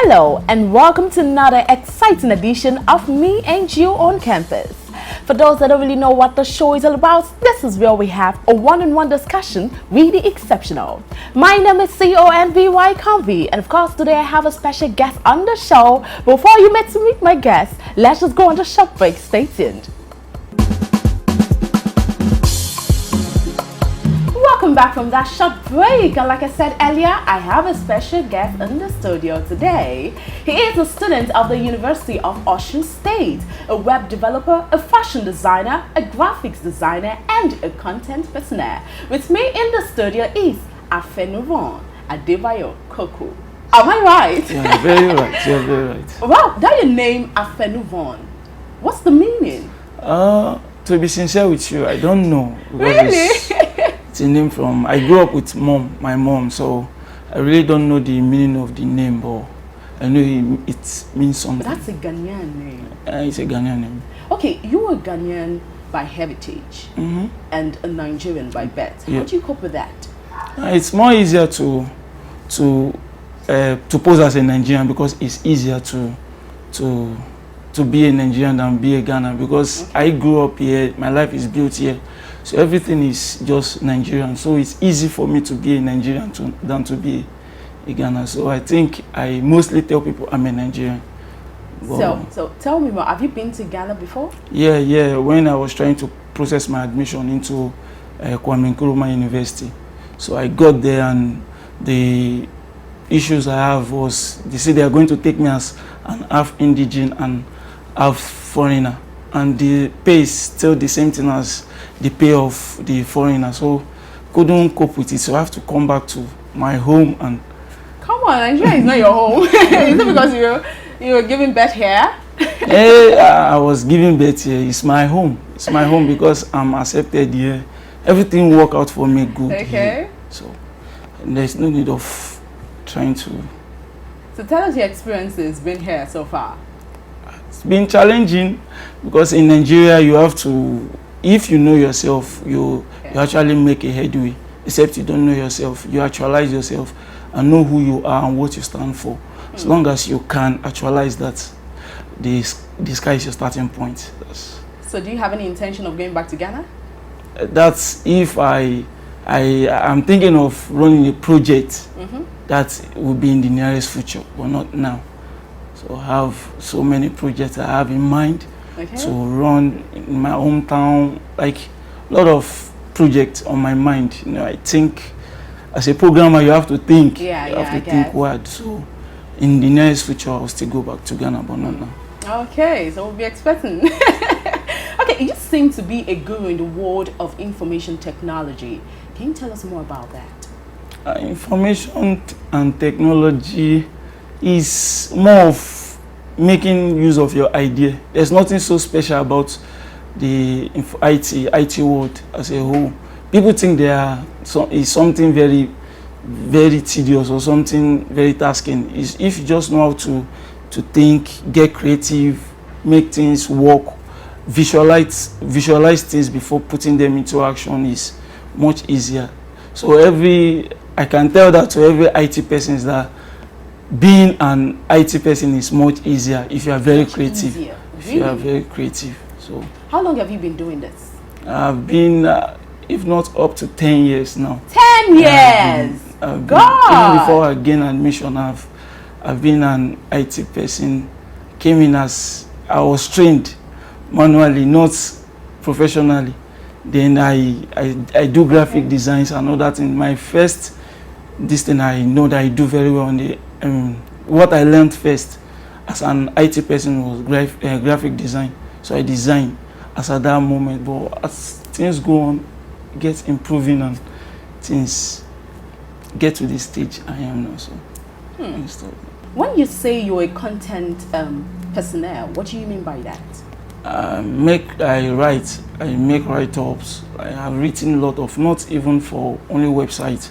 Hello and welcome to another exciting edition of Me and You on Campus. For those that don't really know what the show is all about, this is where we have a one-on-one discussion really exceptional. My name is Convy, and of course today I have a special guest on the show. Before you meet my guest, let's just go on the short break. Stay tuned. Welcome back from that short break, and like I said earlier, I have a special guest in the studio today. He is a student of the University of Osun State, a web developer, a fashion designer, a graphics designer, and a content personer. With me in the studio is Adebayo Koko. Am I right? Yeah, very right. You're very right. Wow, that your name Afenuvon. What's the meaning? To be sincere with you, I don't know. Really? It's a name from, I grew up with my mom, so I really don't know the meaning of the name, but I know it means something. But that's a Ghanaian name. It's a Ghanaian name. Okay, you were Ghanaian by heritage and a Nigerian by birth. Yeah. How do you cope with that? It's more easier to pose as a Nigerian because it's easier to be a Nigerian than be a Ghana, because I grew up here, my life is built here. So everything is just Nigerian. So it's easy for me to be a Nigerian than to be a Ghana. So I think I mostly tell people I'm a Nigerian. So tell me more. Have you been to Ghana before? Yeah. When I was trying to process my admission into Kwame Nkrumah University. So I got there, and the issues I have was, they say they are going to take me as an half indigenous and half foreigner. And the pay is still the same thing as the pay of the foreigner, so couldn't cope with it, so I have to come back to my home. And come on, Nigeria is not your home. Is it because you were giving birth here? I was giving birth here. It's my home. It's my home because I'm accepted here. Everything worked out for me good. Okay. Here. So there's no need of trying to. So tell us your experiences being here so far. It's been challenging because in Nigeria you have to, if you know yourself, you actually make a headway. Except you don't know yourself, you actualize yourself and know who you are and what you stand for. As long as you can actualize that, the sky is your starting point. So do you have any intention of going back to Ghana? That's if I'm thinking of running a project that will be in the nearest future, but not now. So I have so many projects I have in mind to run in my hometown, like a lot of projects on my mind. You know, I think as a programmer you have to think. You have to think wide. So in the nearest future I'll still go back to Ghana, but not now. Okay, so we'll be expecting. Okay, you seem to be a guru in the world of information technology. Can you tell us more about that? Information and technology is more of making use of your idea. There's nothing so special about the IT world as a whole. People think it's something very, very tedious or something very tasking. If you just know how to think, get creative, make things work, visualize things before putting them into action, is much easier. So I can tell that to every IT person, is that being an IT person is much easier if you are very creative. Really? If you are very creative. So how long have you been doing this? I've been, if not up to 10 years now. 10 years. Even before I gained admission, I've been an IT person. Came in as, I was trained manually, not professionally. Then I do graphic designs and all that. In my first, this thing I know that I do very well on the what I learned first as an IT person was graphic design. So I designed as at that moment, but as things go on, it gets improving and things get to this stage I am now. So When you say you're a content personnel, what do you mean by that? I make write-ups. I have written a lot of, not even for only websites,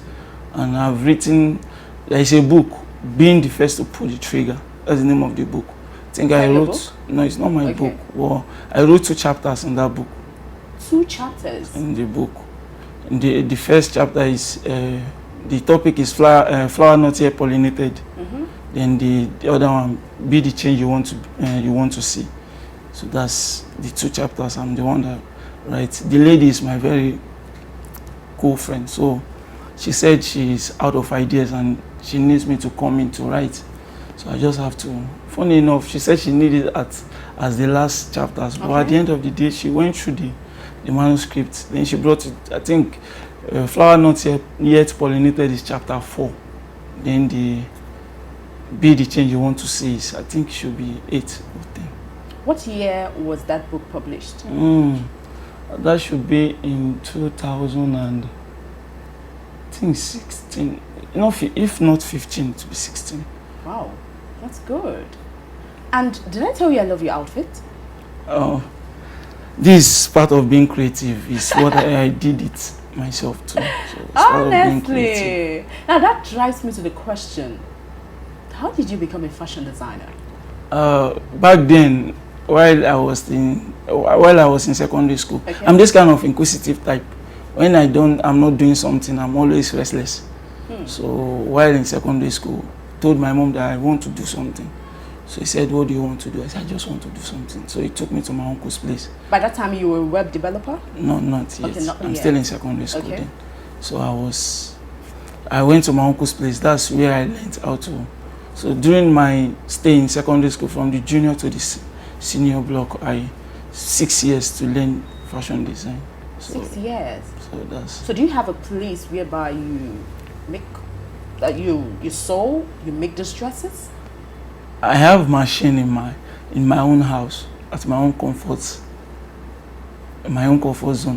and I've written, there is a book, Being the First to Pull the Trigger. That's the name of the book. I think I wrote, no, it's not my book. Well, I wrote 2 chapters in that book. 2 chapters? In the book. The first chapter is, the topic is flower not yet pollinated. Then the other one, Be the Change you want to see. So that's the 2 chapters. I'm the one that writes. The lady is my very cool friend. So she said she's out of ideas and she needs me to come in to write. So I just have to. Funny enough, she said she needed it as the last chapters. But at the end of the day, she went through the manuscript. Then she brought it. I think Flower Not Yet Pollinated is chapter 4. Then the Be the Change you want to see is, I think, should be 8 or 10. What year was that book published? That should be in 2000 and I think 16. If not 15, to be 16. Wow, that's good. And did I tell you I love your outfit? This part of being creative is what I did it myself too. So honestly, now that drives me to the question: how did you become a fashion designer? Back then, while I was in secondary school, I'm this kind of inquisitive type. When I'm not doing something, I'm always restless. So while in secondary school, told my mom that I want to do something. So he said, what do you want to do? I said, I just want to do something. So he took me to my uncle's place. By that time, you were a web developer? No, not yet. Okay, I'm still in secondary school then. So I went to my uncle's place. That's where I learned how to. So during my stay in secondary school, from the junior to the senior block, 6 years to learn fashion design. So, 6 years? So do you have a place whereby you make, you sew, you make these dresses? I have machine in my own house, at my own comfort zone.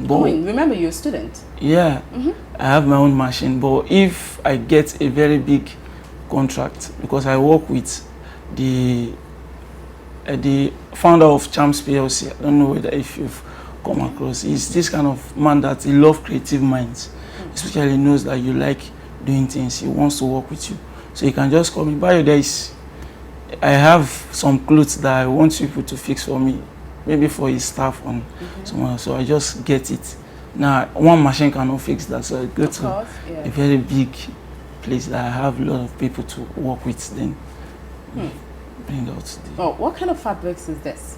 But remember, you're a student. Yeah, I have my own machine. But if I get a very big contract, because I work with the founder of Champs PLC, I don't know whether if you've come across. He's this kind of man that he loves creative minds, especially knows that you like doing things. He wants to work with you, so he can just call me. By days, I have some clothes that I want people to fix for me, maybe for his staff on someone. So I just get it. Now, one machine cannot fix that, so I go to a very big place that I have a lot of people to work with. Then bring out. What kind of fabrics is this?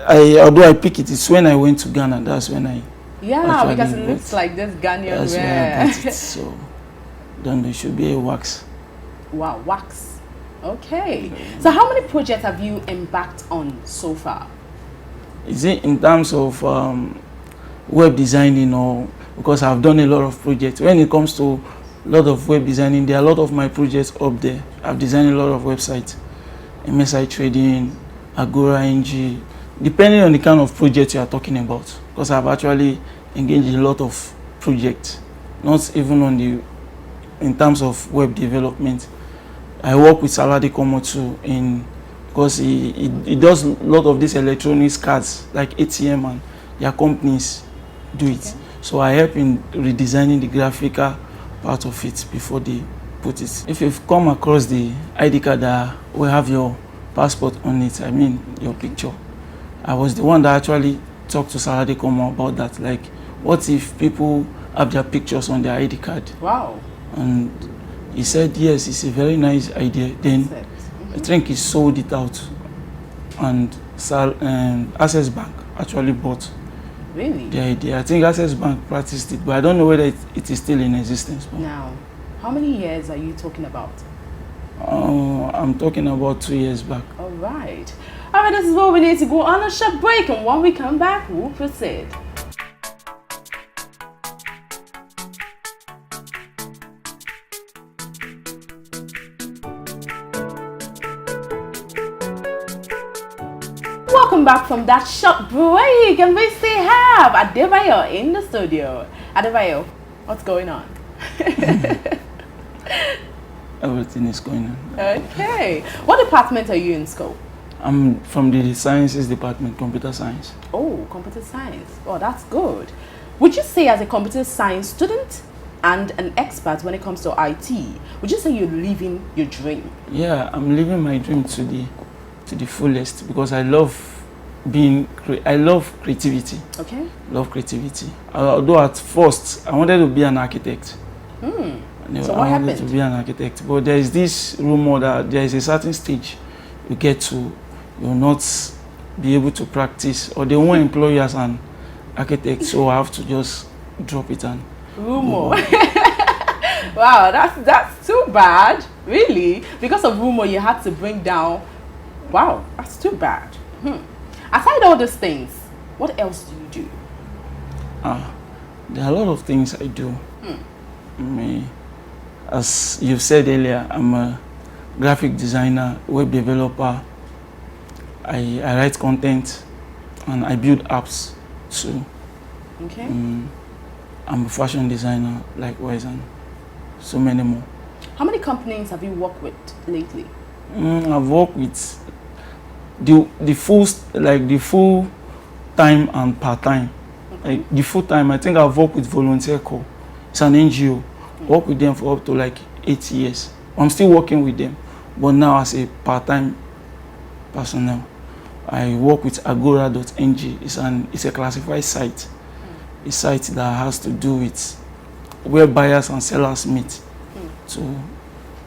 Although I pick it's when I went to Ghana. That's when I. Yeah, because it looks like this Ghanaian wear. That's when I got it. So. Then there should be a wax. Wow, wax. Okay. So how many projects have you embarked on so far? Is it in terms of web designing, or because I've done a lot of projects? When it comes to a lot of web designing, there are a lot of my projects up there. I've designed a lot of websites, MSI Trading, Agora NG, depending on the kind of project you are talking about. Because I've actually engaged in a lot of projects, not even in terms of web development. I work with Adebayo Koko because he does a lot of these electronics cards like ATM, and their companies do it. So I help in redesigning the graphical part of it before they put it. If you've come across the ID card that will have your passport on it, I mean your picture, I was the one that actually talked to Adebayo Koko about that. Like, what if people have their pictures on their ID card? Wow. And he said, yes, it's a very nice idea. Then I think he sold it out, and Access Bank actually bought the idea. I think Access Bank practiced it, but I don't know whether it is still in existence. Now, how many years are you talking about? I'm talking about 2 years back. All right. All right, this is where we need to go on a short break, and when we come back, we'll proceed. Welcome back from that short break, and we still have Adebayo in the studio. Adebayo, what's going on? everything is going on. Okay. What department are you in school? I'm from the sciences department, computer science. Oh, computer science. Oh, that's good. Would you say, as a computer science student and an expert when it comes to IT, would you say you're living your dream? Yeah, I'm living my dream to the fullest because I love I love creativity. Okay. Love creativity. Although at first I wanted to be an architect. So what happened? To be an architect, but there is this rumor that there is a certain stage you get to, you will not be able to practice, or they won't employ you as an architect. So I have to just drop it and rumor. Wow, that's too bad. Really, because of rumor, you had to bring down. Wow, that's too bad. Aside all these things, what else do you do? There are a lot of things I do. As you've said earlier, I'm a graphic designer, web developer. I write content and I build apps too. Okay. I'm a fashion designer likewise, and so many more. How many companies have you worked with lately? I've worked with the full time and part time. Okay. Like the full time, I think I've worked with Volunteer Co. It's an NGO. Worked with them for up to like 8 years. I'm still working with them, but now as a part-time personnel. I work with agora.ng. It's a classified site. A site that has to do with where buyers and sellers meet. So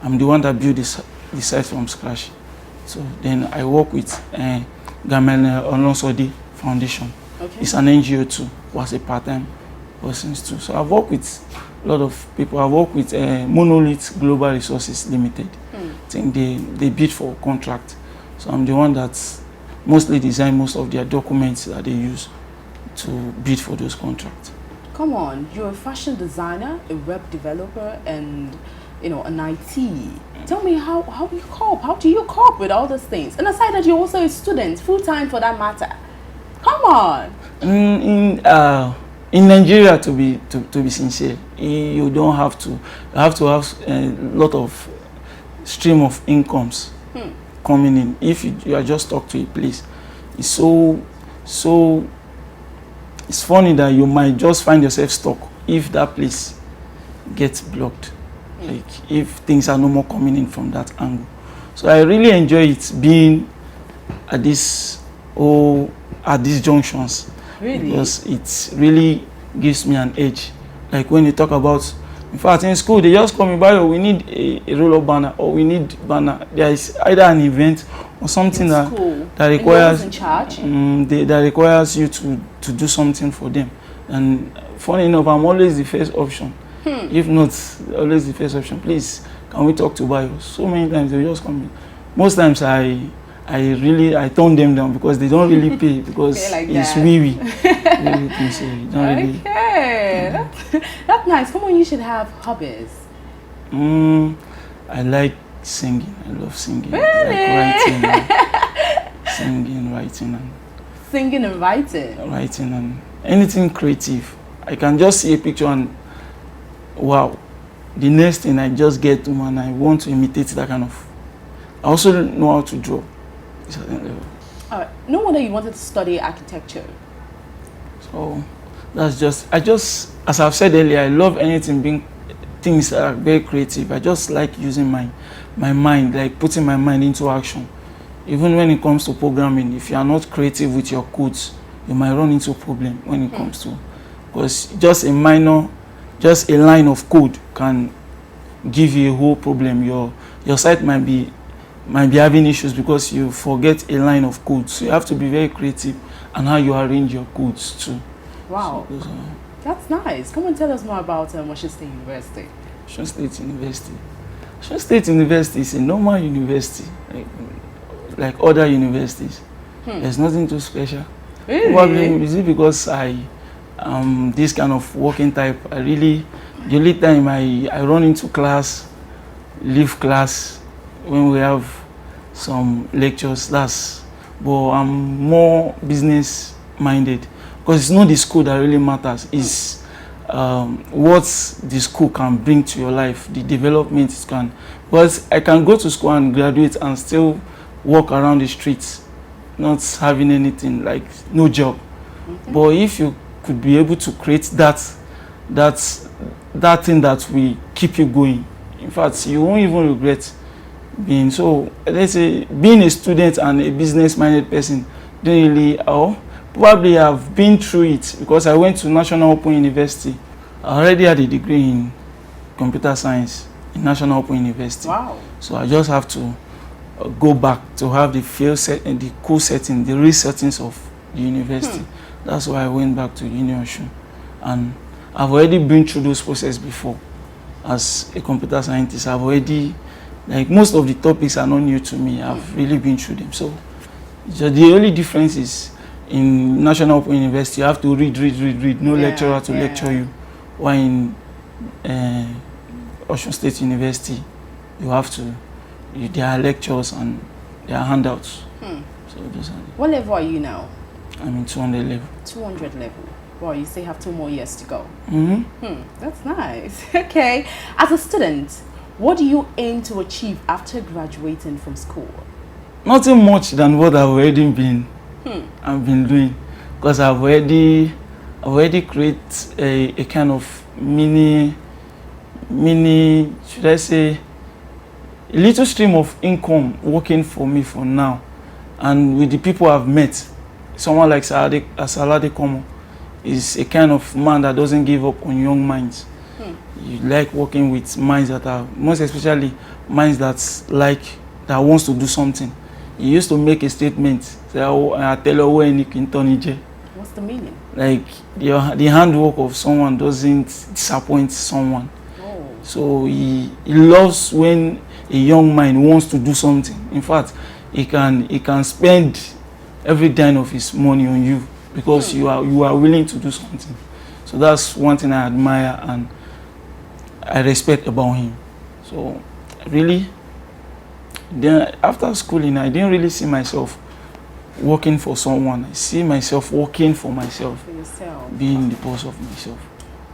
I'm the one that built the site from scratch. So then I work with Gamel Olonsodi Foundation. Okay. It's an NGO too, was a part-time person too. So I've worked with a lot of people. I've worked with Monolith Global Resources Limited. I think they bid for a contract. So I'm the one that mostly design most of their documents that they use to bid for those contracts. Come on, you're a fashion designer, a web developer, and an IT. Tell me how you cope. How do you cope with all those things? And aside that, you're also a student, full time for that matter. Come on. In Nigeria, to be sincere, you don't have to. You have to have a lot of stream of incomes coming in. If you are just stuck to a place, it's so it's funny that you might just find yourself stuck if that place gets blocked. Like if things are no more coming in from that angle. So I really enjoy it being at these junctions. Really? Because it really gives me an edge. Like when you talk about, in fact, in school they just call me, Bayo, we need a roll-up banner, or we need banner. There is either an event or something that requires in charge? That requires you to do something for them. And funny enough, I'm always the first option. If not always the first option, please can we talk to Bayo? So many times they just come in. Most times I turn them down because they don't really pay, because like it's really okay. That's nice. Come on, you should have hobbies. I like singing. I love singing. Really? I like writing, singing, Singing and writing. Writing and anything creative. I can just see a picture and wow, the next thing I just get to, and I want to imitate that kind of. I also know how to draw. All right. No wonder you wanted to study architecture. So that's just, as I've said earlier, I love things that are very creative. I just like using my mind, like putting my mind into action. Even when it comes to programming, if you are not creative with your codes, you might run into a problem when it comes to, because just a line of code can give you a whole problem. Your site might be having issues because you forget a line of code. So you have to be very creative and how you arrange your codes too. Wow, so that's nice. Come and tell us more about Washington State University. Washington State University. Washington State University is a normal university, like other universities. There's nothing too special. Really? Probably is it because I am this kind of working type. The only time I run into class, leave class when we have some lectures, but I'm more business minded, because it's not the school that really matters. It's what the school can bring to your life, the development it can. Because I can go to school and graduate and still walk around the streets, not having anything, like no job. But if you could be able to create that thing that will keep you going, in fact, you won't even regret being. So let's say being a student and a business-minded person, don't really, probably I've been through it because I went to National Open University. I already had a degree in computer science in National Open University. Wow. So I just have to go back to have the field set and the cool setting, the real settings of the university. That's why I went back to Union, and I've already been through those processes before. As a computer scientist, I've already, like, most of the topics are not new to me. I've really been through them. So the only difference is in National Open University, you have to read. No lecturer to lecture you. While in Osun State University, you have to, there are lectures and there are handouts. So those are what level are you now? I'm in 200 level. 200 level. Well, you still have 2 more years to go. That's nice. Okay. As a student, what do you aim to achieve after graduating from school? Nothing much than what I've already been doing, because I've already created a kind of mini, should I say, a little stream of income working for me for now. And with the people I've met, someone like Adebayo Koko is a kind of man that doesn't give up on young minds. You like working with minds that are, most especially minds that wants to do something. He used to make a statement, say, "I tell you when you can turn it." What's the meaning? Like the handwork of someone doesn't disappoint someone. So he loves when a young mind wants to do something. In fact, he can spend every dime of his money on you because you are willing to do something. So that's one thing I admire and I respect about him. So really, then after schooling, I didn't really see myself working for someone. I see myself working for myself, For yourself. being the boss of myself.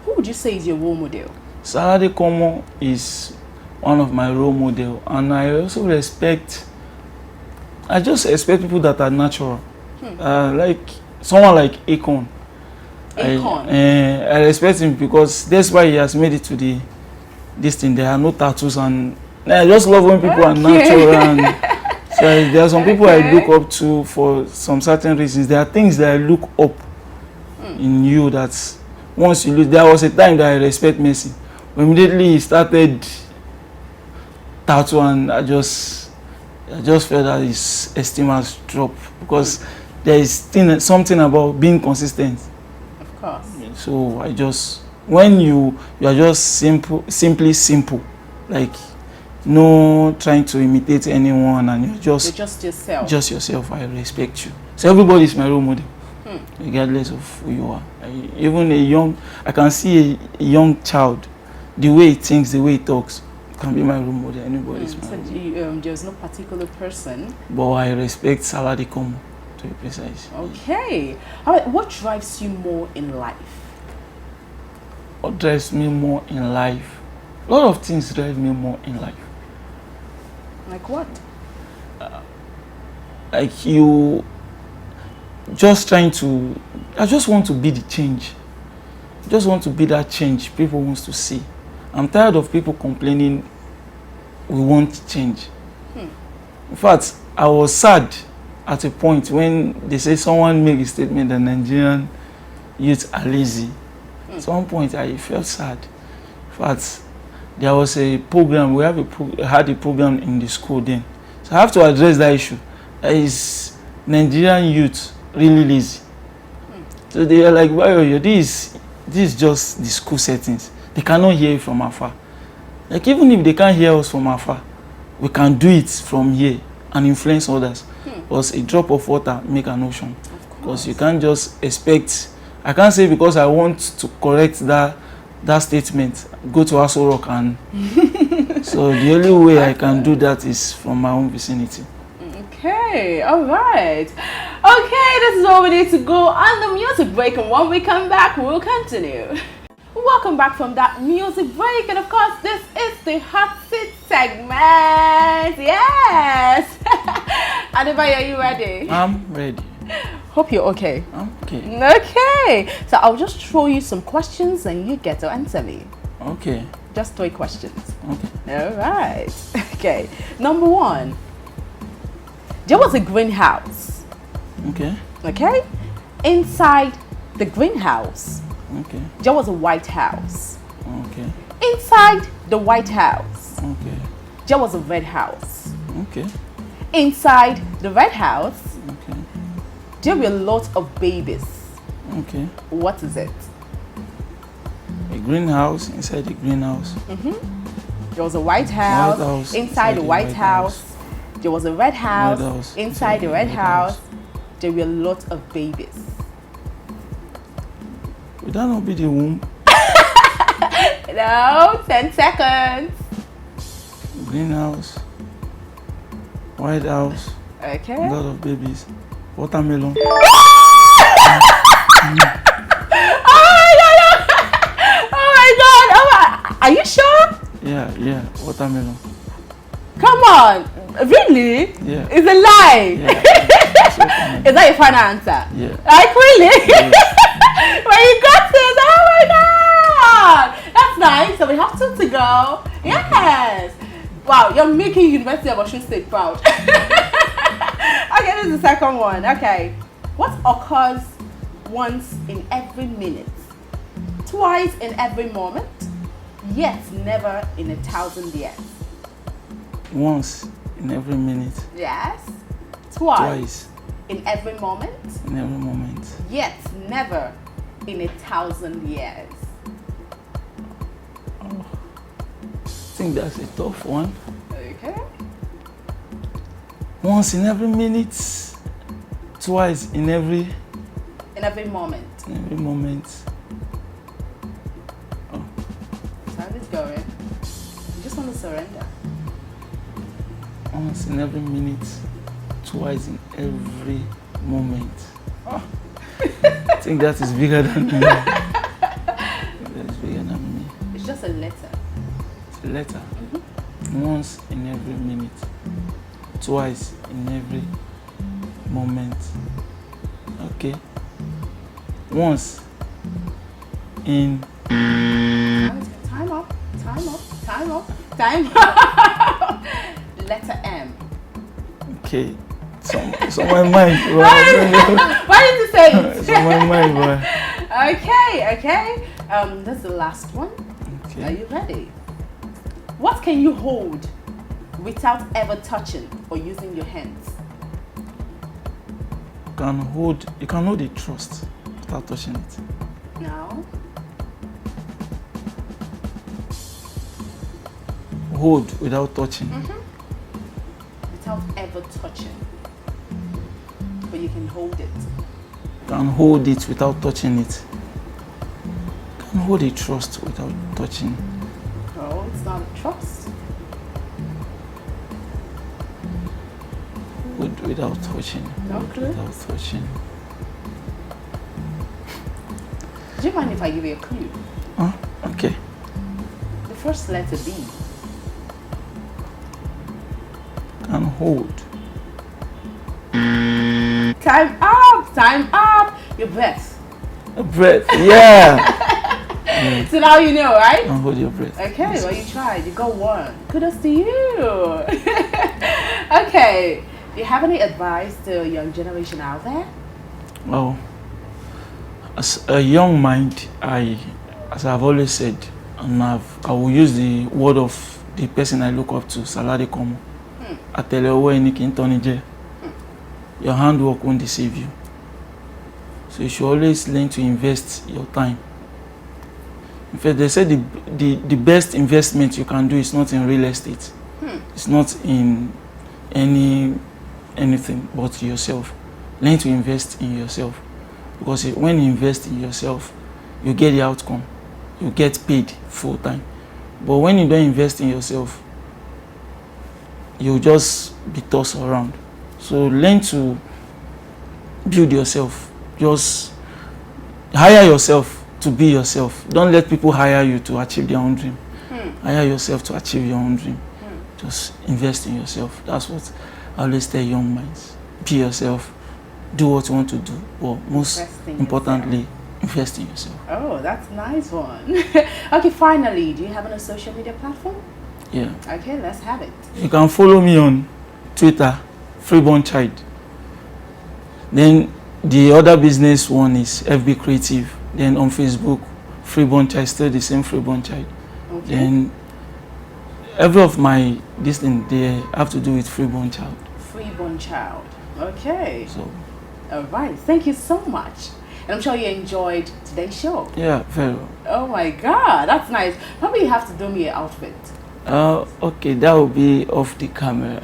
Who would you say is your role model? Adebayo is one of my role models, and I also I just expect people that are natural. Like someone like Akon. I respect him because that's why he has made it to this thing. There are no tattoos, and I just love when people are natural. And so there are some people I look up to for some certain reasons. There are things that I look up in you that once you look, there was a time that I respect Messi. Immediately he started tattoo, and I just felt that his esteem has dropped because there is something about being consistent. Of course. So when you are just simply simple, like no trying to imitate anyone, and you're just yourself. Just yourself. I respect you. So everybody is my role model, regardless of who you are. I can see a young child, the way he thinks, the way he talks, can be my role model. Anybody is my role model. There's no particular person. But I respect Adebayo Koko, to be precise. Okay. All right. What drives you more in life? What drives me more in life? A lot of things drive me more in life. Like what? Like you just trying to, I just want to be the change. Just want to be that change people want to see. I'm tired of people complaining we want change. In fact, I was sad at a point when they say someone made a statement that Nigerian youth are lazy. At one point I felt sad. In fact, there was a program, had a program in the school then. So I have to address that issue. Is Nigerian youth really lazy? So they are like, well, this is just the school settings. They cannot hear it from afar. Like even if they can't hear us from afar, we can do it from here and influence others. Because a drop of water make an ocean. Because you can't just expect, I can't say because I want to correct that statement, go to Aso Rock and so the only way I can do that is from my own vicinity. Okay, all right. Okay, this is all we need to go on the music break, and when we come back, we'll continue. Welcome back from that music break, and of course, this is the hot seat segment. Yes. Adebayo, are you ready? I'm ready. Hope you're okay. I'm okay. Okay. So I'll just throw you some questions, and you get to answer me. Okay. Just 3 questions. Okay. All right. Okay. Number 1. There was a greenhouse. Okay. Okay. Inside the greenhouse, Okay. there was a White House. Okay. Inside the White House, Okay. there was a Red House. Okay. Inside the Red House, Okay. there were lots of babies. Okay. What is it? A greenhouse. Inside the greenhouse. There was a White House. House, Inside the White House, there was a Red House. House, Inside the Red House, there were lots of babies. Would that not be the womb? No, 10 seconds. Greenhouse. White house. Okay. A lot of babies. Watermelon. Oh my God! Oh my. Are you sure? Yeah. Watermelon. Come on. Really? Yeah. It's a lie. Yeah. Is that your final answer? Yeah. Like really? Yes. When you got this, oh my God! That's nice. So we have 2 to go. Yes. Wow, you're making University of Osun State proud. Okay, this is the second one. Okay. What occurs once in every minute, twice in every moment, yet never in 1,000 years? Once in every minute. Yes. Twice Twice in every moment, in every moment. yet never in 1,000 years. I think that's a tough one. Okay. Once in every minute. Twice in every moment. moment. Time is going. You just want to surrender. Once in every minute. Twice in every moment. I think that is bigger than me. That is bigger than me. It's just a letter. It's a letter. Once in every minute. Twice in every moment. Okay. Once in. Time up. Letter M. Okay. It's on my mind. Bro. Why did you say it? It's on my mind, boy. Okay. That's the last one. Okay. Are you ready? What can you hold without ever touching or using your hands? You can hold a trust without touching it. No. Hold without touching. Without ever touching. But you can hold it. You can hold it without touching it. You can hold a trust without touching. No, it's not a trust. Hold without touching. No Hold clue? without touching. Do you mind if I give you a clue? Okay. The first letter B. Can hold. Time up. Your breath. A breath. Yeah. So now you know, right? Can hold your breath. Okay, well you tried. You got 1. Kudos to you. Okay. Do you have any advice to young generation out there? Well, as a young mind, as I've always said, and I will use the word of the person I look up to, Salade Komo. Atelewo eni ki n tọ́ni jẹ. Your handwork won't deceive you. So you should always learn to invest your time. In fact, they say the best investment you can do is not in real estate. It's not in anything but yourself. Learn to invest in yourself. Because when you invest in yourself, you get the outcome. You get paid full time. But when you don't invest in yourself, you'll just be tossed around. So learn to build yourself. Just hire yourself to be yourself. Don't let people hire you to achieve their own dream. Hire yourself to achieve your own dream. Just invest in yourself. That's what I always tell young minds. Be yourself. Do what you want to do. But most importantly, invest in yourself. Oh, that's a nice one. Okay, finally, do you have a social media platform? Yeah. Okay, let's have it. You can follow me on Twitter, Freeborn Child. Then the other business one is FB Creative. Then on Facebook, Freeborn Child, still the same Freeborn Child. Okay. Then every of my this thing they have to do with Freeborn Child. Freeborn Child. Okay. So. All right. Thank you so much. And I'm sure you enjoyed today's show. Yeah, very well. Oh my God, that's nice. Probably you have to do me an outfit. Okay, that will be off the camera.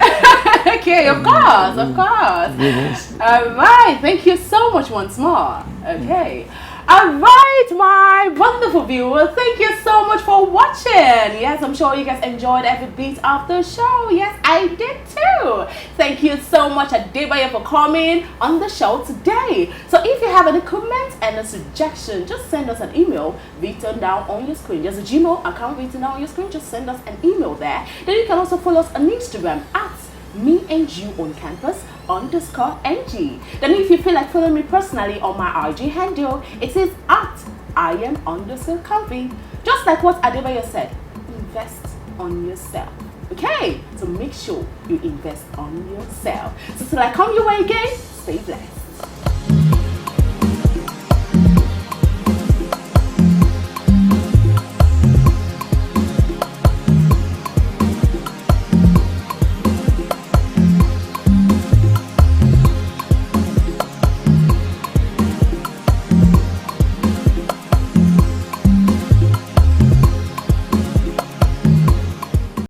Okay, of course, of course. Yes. All right, thank you so much once more. Okay. All right, my wonderful viewers, thank you so much for watching. Yes, I'm sure you guys enjoyed every bit of the show. Yes, I did too. Thank you so much, Adebayo, for coming on the show today. So if you have any comments and a suggestion, just send us an email written down on your screen. There's a Gmail account written down on your screen. Just send us an email there. Then you can also follow us on Instagram at Me and You on Campus _NG. Then if you feel like following me personally on my IG handle, it is at IM_Convy. Just like what Adebayo said, invest on yourself. Okay, so make sure you invest on yourself. So till I come your way again, stay blessed.